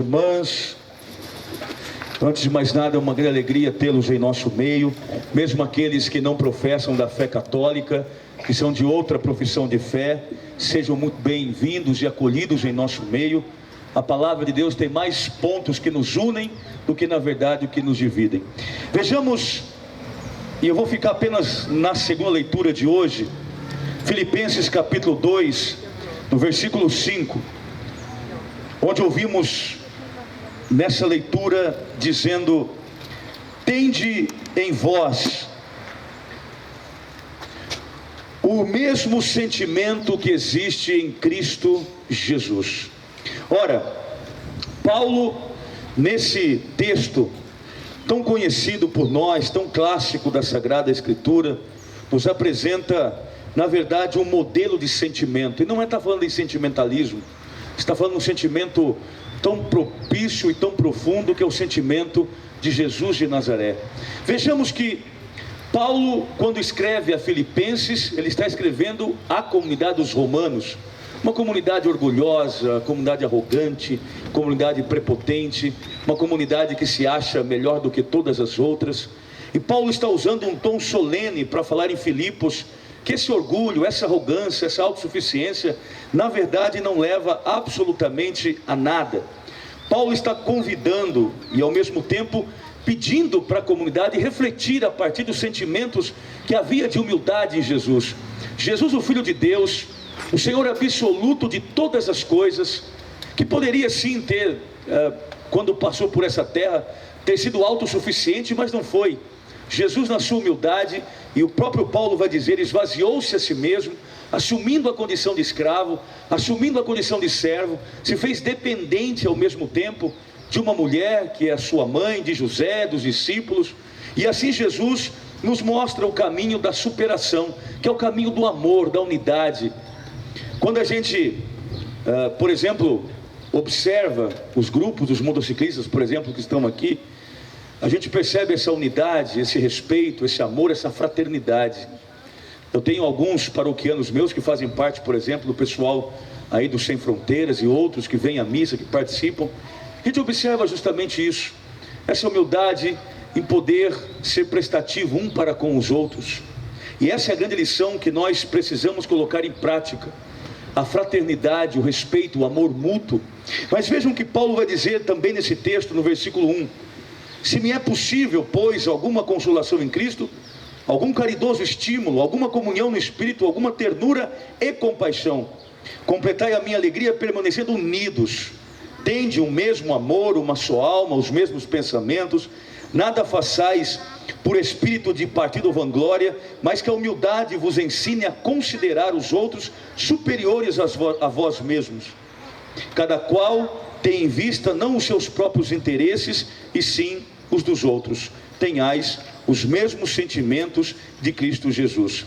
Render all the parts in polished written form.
Irmãs, antes de mais nada, é uma grande alegria tê-los em nosso meio, mesmo aqueles que não professam da fé católica, que são de outra profissão de fé, sejam muito bem-vindos e acolhidos em nosso meio. A palavra de Deus tem mais pontos que nos unem do que, na verdade, o que nos dividem. Vejamos, e eu vou ficar apenas na segunda leitura de hoje, Filipenses capítulo 2, no versículo 5, onde ouvimos nessa leitura dizendo: tende em vós o mesmo sentimento que existe em Cristo Jesus. Ora, Paulo, nesse texto tão conhecido por nós, tão clássico da Sagrada Escritura, nos apresenta, na verdade, um modelo de sentimento. E não está falando de sentimentalismo, está falando de um sentimento tão propício e tão profundo, que é o sentimento de Jesus de Nazaré. Vejamos que Paulo, quando escreve a Filipenses, ele está escrevendo à comunidade dos romanos, uma comunidade orgulhosa, comunidade arrogante, comunidade prepotente, uma comunidade que se acha melhor do que todas as outras. E Paulo está usando um tom solene para falar em Filipos que esse orgulho, essa arrogância, essa autossuficiência, na verdade não leva absolutamente a nada. Paulo está convidando e ao mesmo tempo pedindo para a comunidade refletir a partir dos sentimentos que havia de humildade em Jesus. Jesus, o Filho de Deus, o Senhor absoluto de todas as coisas, que poderia sim ter, quando passou por essa terra, ter sido autossuficiente, mas não foi. Jesus, na sua humildade, e o próprio Paulo vai dizer, esvaziou-se a si mesmo, assumindo a condição de escravo, assumindo a condição de servo, se fez dependente ao mesmo tempo de uma mulher que é a sua mãe, de José, dos discípulos. E assim Jesus nos mostra o caminho da superação, que é o caminho do amor, da unidade. Quando a gente, por exemplo, observa os grupos dos motociclistas, por exemplo, que estão aqui, a gente percebe essa unidade, esse respeito, esse amor, essa fraternidade. Eu tenho alguns paroquianos meus que fazem parte, por exemplo, do pessoal aí do Sem Fronteiras e outros que vêm à missa, que participam. A gente observa justamente isso, essa humildade em poder ser prestativo um para com os outros. E essa é a grande lição que nós precisamos colocar em prática. A fraternidade, o respeito, o amor mútuo. Mas vejam que Paulo vai dizer também nesse texto, no versículo 1. Se me é possível, pois, alguma consolação em Cristo, algum caridoso estímulo, alguma comunhão no Espírito, alguma ternura e compaixão, completai a minha alegria permanecendo unidos. Tende um mesmo amor, uma só alma, os mesmos pensamentos. Nada façais por espírito de partido ou vanglória, mas que a humildade vos ensine a considerar os outros superiores a vós mesmos. Cada qual tem em vista não os seus próprios interesses, e sim os dos outros. Tenhais os mesmos sentimentos de Cristo Jesus.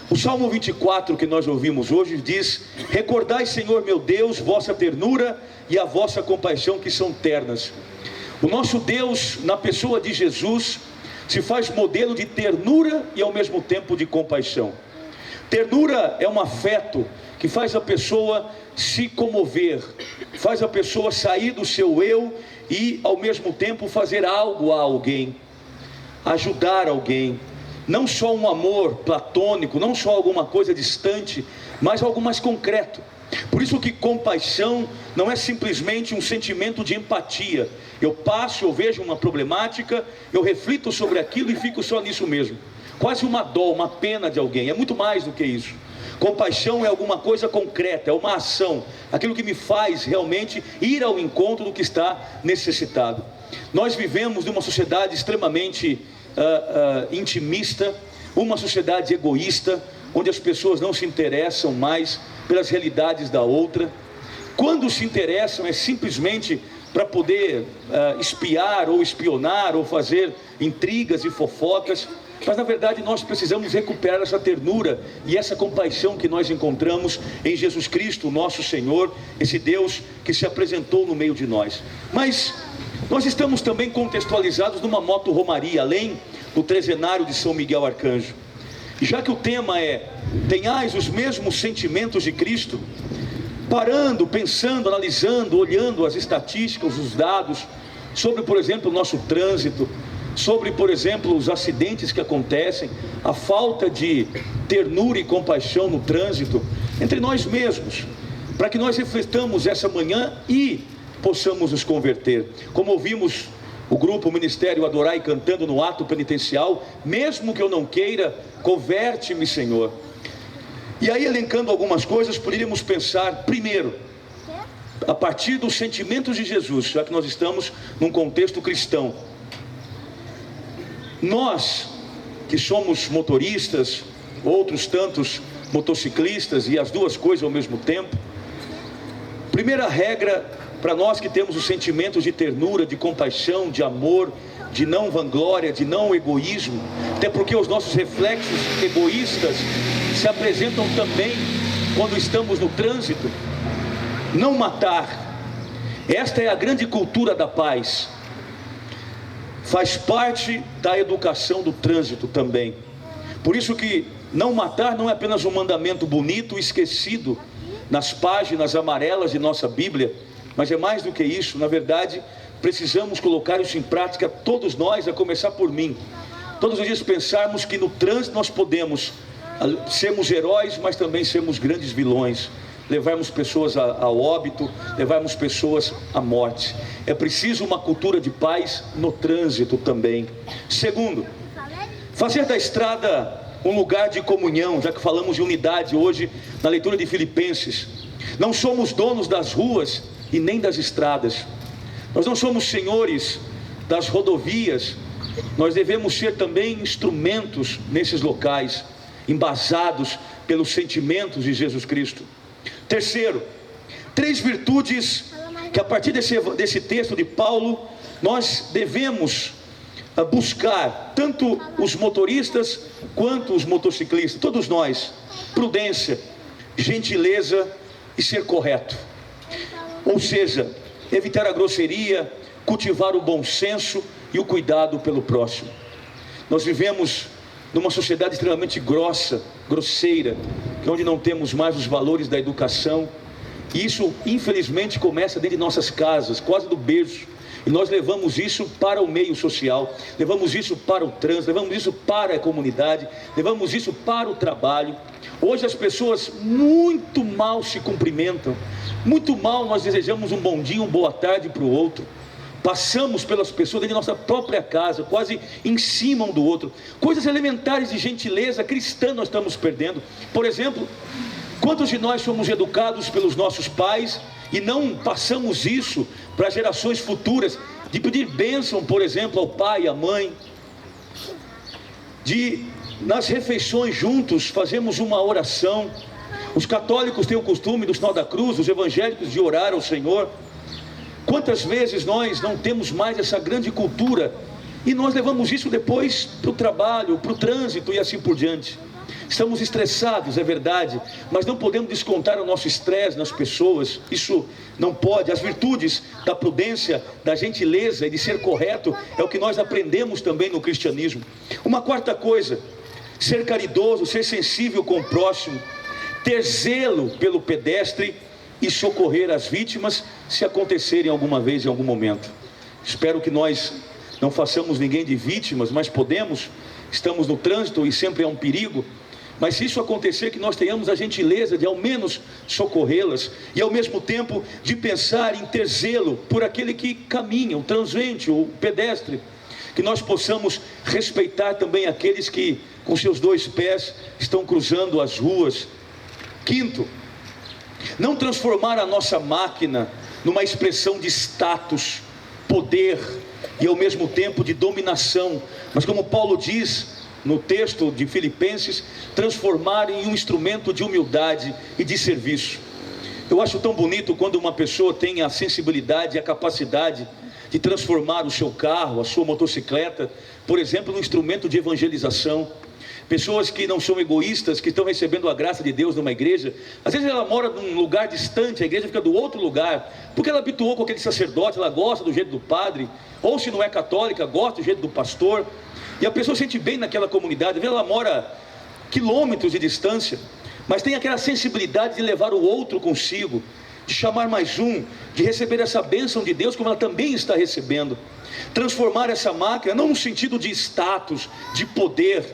O Salmo 24 que nós ouvimos hoje diz: recordai, Senhor meu Deus, vossa ternura e a vossa compaixão, que são ternas. O nosso Deus, na pessoa de Jesus, se faz modelo de ternura e ao mesmo tempo de compaixão. Ternura é um afeto que faz a pessoa se comover, faz a pessoa sair do seu eu e ao mesmo tempo fazer algo a alguém, ajudar alguém. Não só um amor platônico, não só alguma coisa distante, mas algo mais concreto. Por isso que compaixão não é simplesmente um sentimento de empatia. Eu passo, eu vejo uma problemática, eu reflito sobre aquilo e fico só nisso mesmo. Quase uma dó, uma pena de alguém. É muito mais do que isso. Compaixão é alguma coisa concreta, é uma ação, aquilo que me faz realmente ir ao encontro do que está necessitado. Nós vivemos numa sociedade extremamente intimista, uma sociedade egoísta, onde as pessoas não se interessam mais pelas realidades da outra. Quando se interessam é simplesmente para poder espiar ou espionar ou fazer intrigas e fofocas. Mas na verdade nós precisamos recuperar essa ternura e essa compaixão que nós encontramos em Jesus Cristo, nosso Senhor, esse Deus que se apresentou no meio de nós. Mas nós estamos também contextualizados numa moto-romaria, além do trezenário de São Miguel Arcanjo. E já que o tema é: tenhais os mesmos sentimentos de Cristo, parando, pensando, analisando, olhando as estatísticas, os dados, sobre, por exemplo, o nosso trânsito, sobre, por exemplo, os acidentes que acontecem, a falta de ternura e compaixão no trânsito, entre nós mesmos, para que nós refletamos essa manhã e possamos nos converter. Como ouvimos o grupo, o Ministério Adorai cantando no ato penitencial, mesmo que eu não queira, converte-me, Senhor. E aí, elencando algumas coisas, poderíamos pensar, primeiro, a partir dos sentimentos de Jesus, já que nós estamos num contexto cristão. Nós, que somos motoristas, outros tantos motociclistas, e as duas coisas ao mesmo tempo, primeira regra para nós que temos os sentimentos de ternura, de compaixão, de amor, de não vanglória, de não egoísmo, até porque os nossos reflexos egoístas se apresentam também quando estamos no trânsito. Não matar, esta é a grande cultura da paz, faz parte da educação do trânsito também. Por isso que não matar não é apenas um mandamento bonito, esquecido nas páginas amarelas de nossa Bíblia, mas é mais do que isso. Na verdade, precisamos colocar isso em prática, todos nós, a começar por mim. Todos os dias pensarmos que no trânsito nós podemos sermos heróis, mas também sermos grandes vilões, levarmos pessoas ao óbito, levarmos pessoas à morte. É preciso uma cultura de paz no trânsito também. Segundo, fazer da estrada um lugar de comunhão, já que falamos de unidade hoje na leitura de Filipenses. Não somos donos das ruas e nem das estradas. Nós não somos senhores das rodovias. Nós devemos ser também instrumentos nesses locais, embasados pelos sentimentos de Jesus Cristo. Terceiro, 3 virtudes que a partir desse texto de Paulo nós devemos buscar, tanto os motoristas quanto os motociclistas, todos nós: prudência, gentileza e ser correto. Ou seja, evitar a grosseria, cultivar o bom senso e o cuidado pelo próximo. Nós vivemos numa sociedade extremamente grosseira, onde não temos mais os valores da educação, e isso infelizmente começa dentro de nossas casas, quase do berço, e nós levamos isso para o meio social, levamos isso para o trânsito, levamos isso para a comunidade, levamos isso para o trabalho. Hoje as pessoas muito mal se cumprimentam, muito mal nós desejamos um bom dia, uma boa tarde para o outro. Passamos pelas pessoas dentro de nossa própria casa, quase em cima um do outro. Coisas elementares de gentileza cristã nós estamos perdendo. Por exemplo, quantos de nós somos educados pelos nossos pais e não passamos isso para gerações futuras, de pedir bênção, por exemplo, ao pai e à mãe, de nas refeições juntos fazemos uma oração. Os católicos têm o costume do sinal da cruz, os evangélicos de orar ao Senhor. Quantas vezes nós não temos mais essa grande cultura e nós levamos isso depois para o trabalho, para o trânsito e assim por diante. Estamos estressados, é verdade, mas não podemos descontar o nosso estresse nas pessoas. Isso não pode. As virtudes da prudência, da gentileza e de ser correto é o que nós aprendemos também no cristianismo. Uma quarta coisa: ser caridoso, ser sensível com o próximo, ter zelo pelo pedestre e socorrer as vítimas se acontecerem alguma vez, em algum momento. Espero que nós não façamos ninguém de vítimas, mas podemos. Estamos no trânsito e sempre é um perigo, mas se isso acontecer, que nós tenhamos a gentileza de ao menos socorrê-las, e ao mesmo tempo de pensar em ter zelo por aquele que caminha, o transeunte, o pedestre, que nós possamos respeitar também aqueles que com seus 2 pés estão cruzando as ruas. Quinto, não transformar a nossa máquina numa expressão de status, poder e ao mesmo tempo de dominação, mas como Paulo diz no texto de Filipenses, transformar em um instrumento de humildade e de serviço. Eu acho tão bonito quando uma pessoa tem a sensibilidade e a capacidade de transformar o seu carro, a sua motocicleta, por exemplo, num instrumento de evangelização. Pessoas que não são egoístas, que estão recebendo a graça de Deus numa igreja. Às vezes ela mora num lugar distante, a igreja fica do outro lugar, porque ela habituou com aquele sacerdote, ela gosta do jeito do padre, ou se não é católica, gosta do jeito do pastor, e a pessoa se sente bem naquela comunidade. Às vezes ela mora quilômetros de distância, mas tem aquela sensibilidade de levar o outro consigo, de chamar mais um, de receber essa bênção de Deus como ela também está recebendo, transformar essa máquina, não no sentido de status, de poder.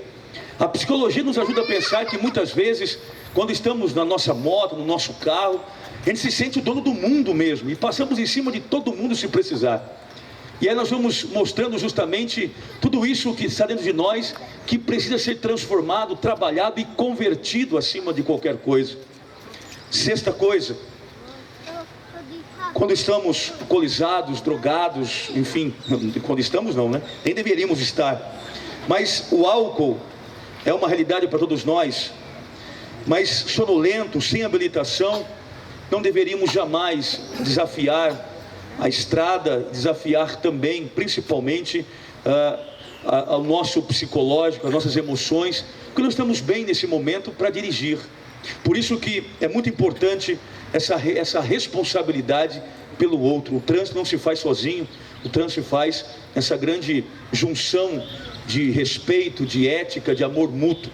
A psicologia nos ajuda a pensar que muitas vezes, quando estamos na nossa moto, no nosso carro, a gente se sente o dono do mundo mesmo, e passamos em cima de todo mundo se precisar. E aí nós vamos mostrando justamente tudo isso que está dentro de nós, que precisa ser transformado, trabalhado e convertido acima de qualquer coisa. Sexta coisa, quando estamos alcoolizados, drogados, enfim, quando estamos não, né? Nem deveríamos estar. Mas o álcool é uma realidade para todos nós. Mas sonolento, sem habilitação, não deveríamos jamais desafiar a estrada, desafiar também, principalmente, ao nosso psicológico, as nossas emoções, porque nós estamos bem nesse momento para dirigir. Por isso que é muito importante essa responsabilidade pelo outro. O trânsito não se faz sozinho, o trânsito se faz nessa grande junção de respeito, de ética, de amor mútuo.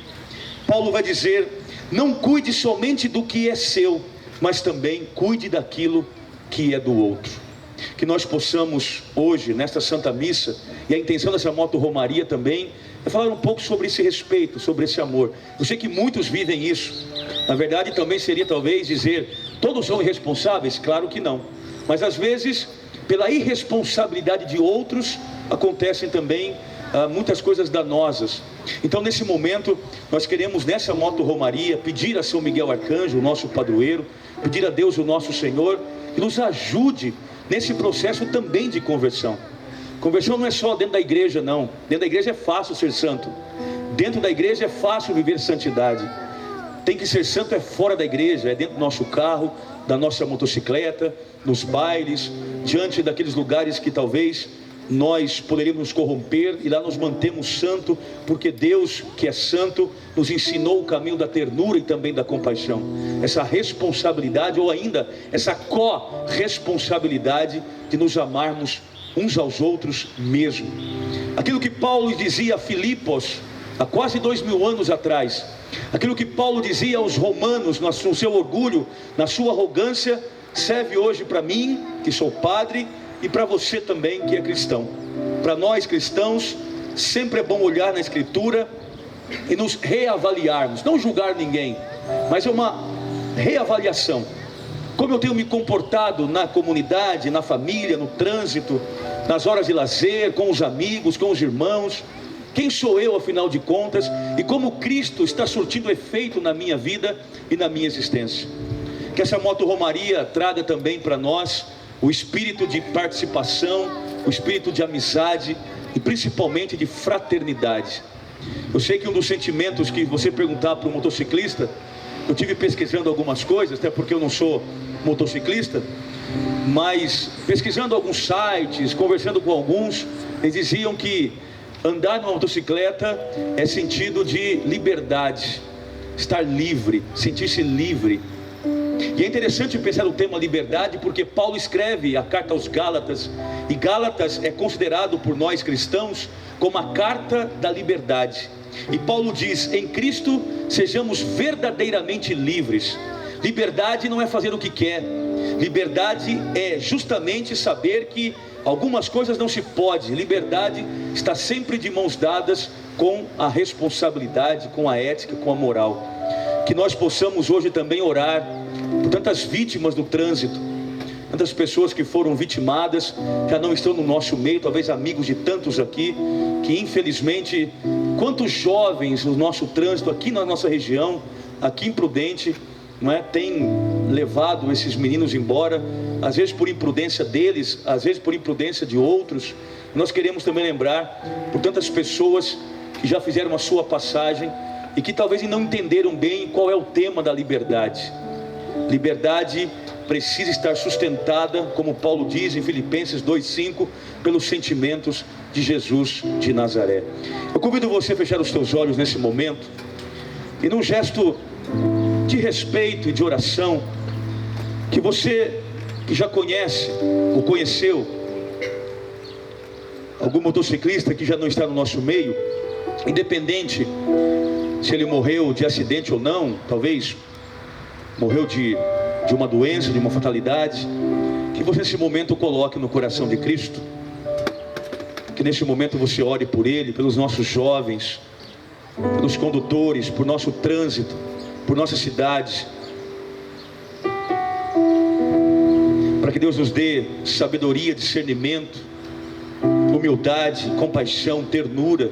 Paulo vai dizer: não cuide somente do que é seu, mas também cuide daquilo que é do outro. Que nós possamos hoje, nesta Santa Missa, e a intenção dessa moto-romaria também, é falar um pouco sobre esse respeito, sobre esse amor. Eu sei que muitos vivem isso. Na verdade também seria talvez dizer, todos são irresponsáveis? Claro que não. Mas às vezes, pela irresponsabilidade de outros, acontecem também muitas coisas danosas. Então nesse momento, nós queremos nessa moto-romaria, pedir a São Miguel Arcanjo, o nosso padroeiro, pedir a Deus, o nosso Senhor, que nos ajude nesse processo também de conversão. Conversão não é só dentro da igreja, não. Dentro da igreja é fácil ser santo. Dentro da igreja é fácil viver santidade. Tem que ser santo é fora da igreja, é dentro do nosso carro, da nossa motocicleta, nos bailes, diante daqueles lugares que talvez nós poderíamos nos corromper, e lá nos mantemos santo, porque Deus, que é santo, nos ensinou o caminho da ternura e também da compaixão. Essa responsabilidade, ou ainda essa corresponsabilidade de nos amarmos uns aos outros mesmo. Aquilo que Paulo dizia a Filipos há quase 2000 anos atrás, aquilo que Paulo dizia aos romanos no seu orgulho, na sua arrogância, serve hoje para mim, que sou padre, e para você também que é cristão. Para nós cristãos, sempre é bom olhar na Escritura e nos reavaliarmos, não julgar ninguém, mas é uma reavaliação. Como eu tenho me comportado na comunidade, na família, no trânsito, nas horas de lazer, com os amigos, com os irmãos. Quem sou eu, afinal de contas, e como Cristo está surtindo efeito na minha vida e na minha existência. Que essa moto-romaria traga também para nós o espírito de participação, o espírito de amizade e principalmente de fraternidade. Eu sei que um dos sentimentos que você perguntar para um motociclista, eu tive pesquisando algumas coisas, até porque eu não sou motociclista, mas pesquisando alguns sites, conversando com alguns, eles diziam que andar numa motocicleta é sentido de liberdade, estar livre, sentir-se livre. E é interessante pensar no tema liberdade, porque Paulo escreve a carta aos Gálatas, e Gálatas é considerado por nós cristãos como a carta da liberdade. E Paulo diz: em Cristo sejamos verdadeiramente livres. Liberdade não é fazer o que quer, liberdade é justamente saber que algumas coisas não se pode. Liberdade está sempre de mãos dadas com a responsabilidade, com a ética, com a moral. Que nós possamos hoje também orar por tantas vítimas do trânsito, tantas pessoas que foram vitimadas, já não estão no nosso meio, talvez amigos de tantos aqui, que infelizmente, quantos jovens no nosso trânsito, aqui na nossa região, aqui em Prudente, não é, tem levado esses meninos embora, às vezes por imprudência deles, às vezes por imprudência de outros. Nós queremos também lembrar por tantas pessoas que já fizeram a sua passagem e que talvez não entenderam bem qual é o tema da liberdade. Liberdade precisa estar sustentada, como Paulo diz em Filipenses 2,5, pelos sentimentos de Jesus de Nazaré. Eu convido você a fechar os teus olhos nesse momento e num gesto de respeito e de oração, que você que já conhece ou conheceu algum motociclista que já não está no nosso meio, independente se ele morreu de acidente ou não, talvez morreu de uma doença, de uma fatalidade, que você nesse momento coloque no coração de Cristo, que nesse momento você ore por ele, pelos nossos jovens, pelos condutores, por nosso trânsito, por nossa cidade, para que Deus nos dê sabedoria, discernimento, humildade, compaixão, ternura,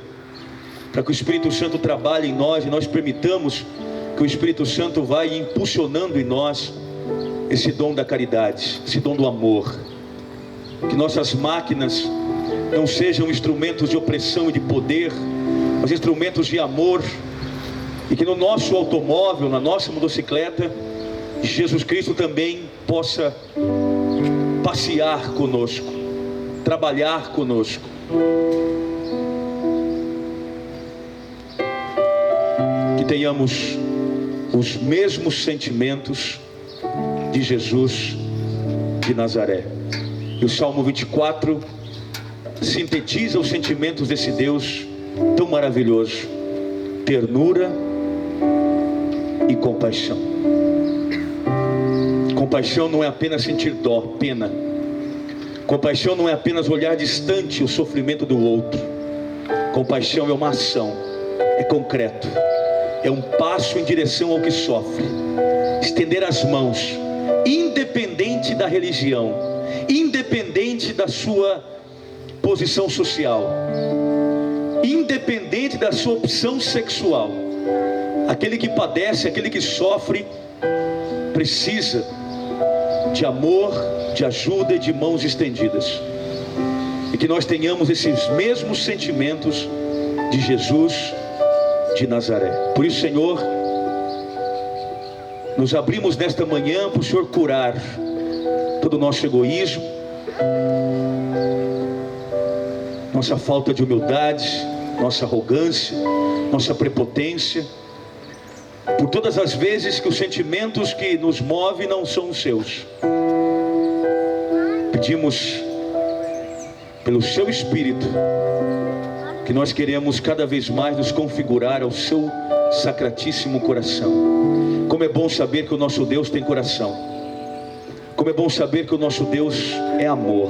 para que o Espírito Santo trabalhe em nós e nós permitamos que o Espírito Santo vá impulsionando em nós esse dom da caridade, esse dom do amor. Que nossas máquinas não sejam instrumentos de opressão e de poder, mas instrumentos de amor, e que no nosso automóvel, na nossa motocicleta, Jesus Cristo também possa passear conosco, trabalhar conosco. Que tenhamos os mesmos sentimentos de Jesus de Nazaré. E o Salmo 24 sintetiza os sentimentos desse Deus tão maravilhoso: ternura e compaixão. Compaixão não é apenas sentir dó, pena. Compaixão não é apenas olhar distante o sofrimento do outro. Compaixão é uma ação, é concreto, é um passo em direção ao que sofre. Estender as mãos, independente da religião, independente da sua posição social, independente da sua opção sexual. Aquele que padece, aquele que sofre, precisa de amor, de ajuda e de mãos estendidas. E que nós tenhamos esses mesmos sentimentos de Jesus de Nazaré. Por isso, Senhor, nos abrimos nesta manhã para o Senhor curar todo o nosso egoísmo, nossa falta de humildade, nossa arrogância, nossa prepotência, por todas as vezes que os sentimentos que nos movem não são os seus. Pedimos pelo seu Espírito, que nós queremos cada vez mais nos configurar ao seu sacratíssimo coração. Como é bom saber que o nosso Deus tem coração. Como é bom saber que o nosso Deus é amor.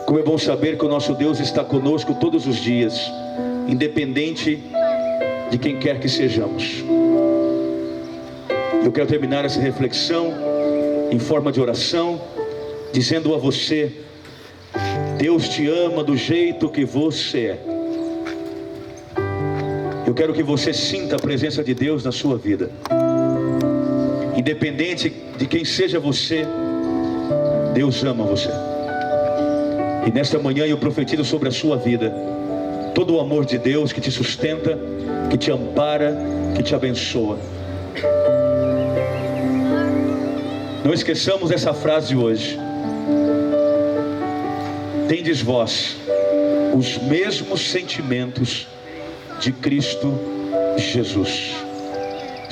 Como é bom saber que o nosso Deus está conosco todos os dias, independente de quem quer que sejamos. Eu quero terminar essa reflexão em forma de oração, dizendo a você: Deus te ama do jeito que você é. Eu quero que você sinta a presença de Deus na sua vida. Independente de quem seja você, Deus ama você. E nesta manhã eu profetizo sobre a sua vida todo o amor de Deus que te sustenta, que te ampara, que te abençoa. Não esqueçamos essa frase hoje: tendes vós os mesmos sentimentos de Cristo Jesus,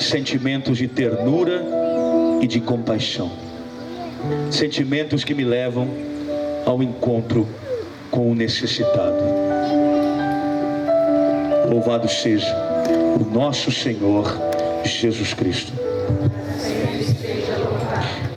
sentimentos de ternura e de compaixão, sentimentos que me levam ao encontro com o necessitado. Louvado seja o nosso Senhor Jesus Cristo.